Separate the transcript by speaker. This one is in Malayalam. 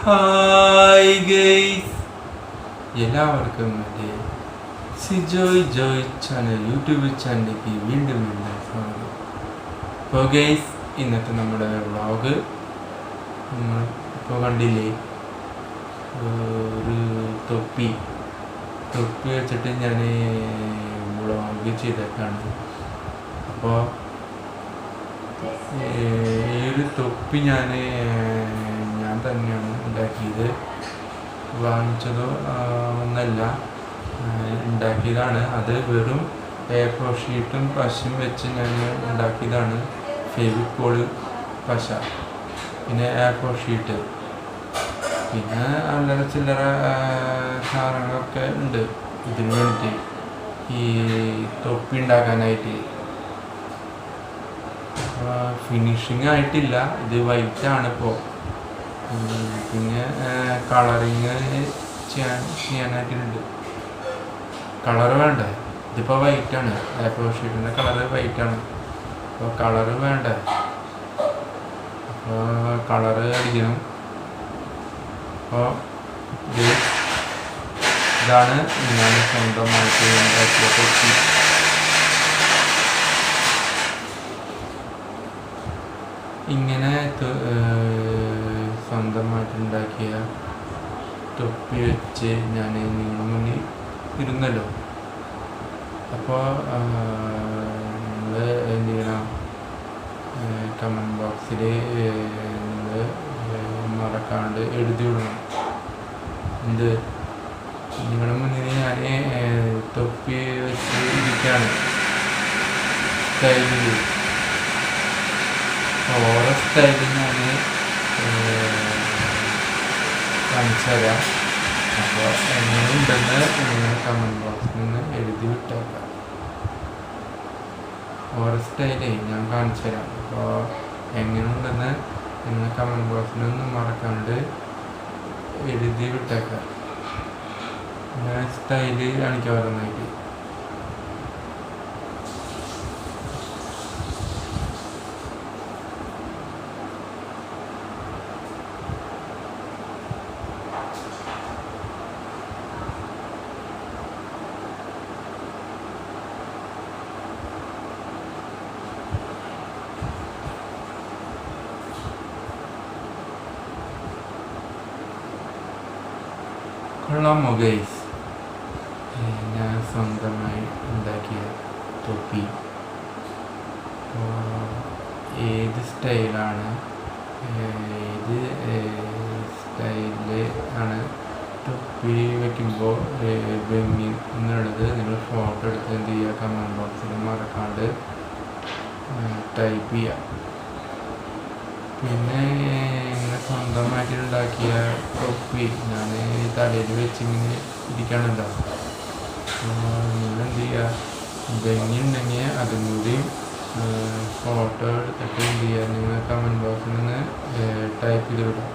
Speaker 1: ഹായ് ഗൈസ്, എല്ലാവർക്കും എൻ്റെ സിജോയ് ജോയ് ചാനൽ യൂട്യൂബ് ചാനലിലേക്ക് വീണ്ടും സ്വാഗതം. അപ്പോൾ ഗൈസ്, ഇന്നത്തെ നമ്മുടെ വ്ളോഗ് നമ്മൾ ഇപ്പോൾ കണ്ടില്ലേ, ഒരു തൊപ്പി വെച്ചിട്ട് ഞാൻ വ്ളോഗ് ചെയ്തേക്കാണ്. അപ്പോൾ ഈ ഒരു തൊപ്പി ഞാൻ തന്നെയാണ് ഉണ്ടാക്കിയത്. വാങ്ങിച്ചതോ ഒന്നല്ല, ഉണ്ടാക്കിയതാണ്. അത് വെറും A4 ഷീറ്റും പശയും വെച്ച് ഞാൻ ഉണ്ടാക്കിയതാണ്. ഫെവിക്കോള്, പശ, പിന്നെ A4 ഷീറ്റ്, പിന്നെ അല്ലറ ചില്ലറ സാധനങ്ങളൊക്കെ ഉണ്ട് ഇതിന് വേണ്ടിയിട്ട്, ഈ തൊപ്പി ഉണ്ടാക്കാനായിട്ട്. ഫിനിഷിങ് ആയിട്ടില്ല, ഇത് വൈറ്റാണ് ഇപ്പോൾ. പിന്നെ കളറിങ് ചെയ്യാനായിട്ടുണ്ട്. കളറ് വേണ്ടേ? ഇതിപ്പോൾ വൈറ്റാണ്, A4 ഷീറ്റിൻ്റെ കളറ് വൈറ്റാണ്. അപ്പോൾ കളറ് വേണ്ടേ? അപ്പോൾ കളറ് അടിക്കണം. അപ്പോൾ ഇതാണ് ഞാൻ സ്വന്തമായിട്ട് ഉണ്ടാക്കിയ തൊപ്പി. ഇങ്ങനെ സ്വന്തമായിട്ടുണ്ടാക്കിയ തൊപ്പി വെച്ച് ഞാൻ നിങ്ങളുടെ മുന്നിൽ ഇരുന്നല്ലോ. അപ്പോൾ നിങ്ങൾ എന്ത് ചെയ്യണം, കമൻറ്റ് ബോക്സിൽ നിങ്ങൾ മറക്കാണ്ട് എഴുതി വിടണം. എന്ത്, നിങ്ങളുടെ മുന്നിൽ ഞാൻ തൊപ്പി വെച്ച് ഇരിക്കുകയാണ് സ്റ്റൈലിൽ. ഓരോ സ്റ്റൈലിൽ ഞാൻ കാണിച്ചു തരാം. അപ്പോൾ എങ്ങനെയുണ്ടെന്ന് നിങ്ങൾ കമൻറ്റ് ബോക്സിൽ നിന്ന് എഴുതി വിട്ടേക്കാം. ഓരോ സ്റ്റൈലേ ഞാൻ കാണിച്ചു തരാം. അപ്പോൾ എങ്ങനെയുണ്ടെന്ന് നിങ്ങൾ കമൻറ്റ് ബോക്സിലൊന്നും മറക്കാണ്ട് എഴുതി വിട്ടേക്കാം. ഞാൻ സ്റ്റൈല് കാണിക്കാൻ ഓരോന്നായിട്ട്. കൊള്ളാമോ ഗൈസ്? ഞാൻ സ്വന്തമായി ഉണ്ടാക്കിയ തൊപ്പി. ഏത് സ്റ്റൈലാണ്, ഏത് സ്റ്റൈലിൽ ആണ് തൊപ്പി വയ്ക്കുമ്പോൾ ഭംഗി എന്നുള്ളത് നിങ്ങൾ ഫോട്ടോ എടുത്ത് എന്ത് ചെയ്യുക, കമൻറ്റ് ബോക്സിൽ മറക്കാണ്ട് ടൈപ്പ് ചെയ്യുക. പിന്നെ ഇങ്ങനെ സ്വന്തമായിട്ട് ഉണ്ടാക്കിയ തൊപ്പി ഞാൻ തലയിൽ വെച്ചിങ്ങനെ ഇരിക്കണമല്ലോ. നിങ്ങൾ എന്ത് ചെയ്യുക, ഭംഗി ഉണ്ടെങ്കിൽ അതും കൂടി ഫോട്ടോ എടുത്തിട്ട് എന്ത് ചെയ്യുക, നിങ്ങൾ കമൻറ്റ് ബോക്സിൽ നിന്ന് ടൈപ്പ് ചെയ്ത് വിടാം.